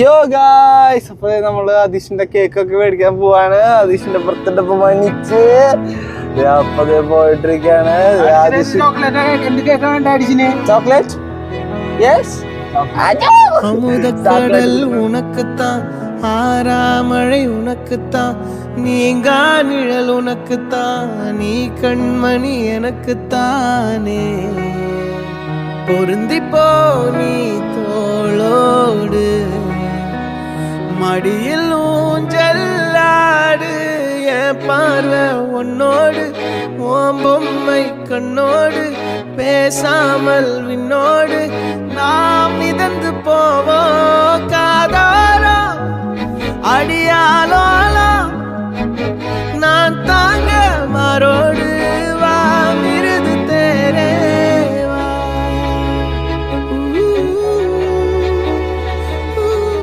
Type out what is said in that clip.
യോ ഗായ്സ്, അപ്പൊ നമ്മള് അതീഷിന്റെ കേക്കൊക്കെ മേടിക്കാൻ പോവാണ്. അതീഷിന്റെ ബർത്ത്ഡേ പ്രമാണിച്ച് അപ്പതേ പോയിട്ടിരിക്കാണ്. ചോക്ലേറ്റ് യെസ് அமுதக்கடல் உனக்குத்தான், ஆறாமழை உனக்குத்தான், நீங்கா நிழல் உனக்குத்தான், நீ கண்மணி எனக்குத்தானே. பொருந்திப்போ நீ தோளோடு, மடியில் ஊஞ்சல்லாடு, என் பார்வை உன்னோடு, ஓம் பொம்மை கண்ணோடு, பேசாமல் விண்ணோடு நாம் மிதந்து போவோம்.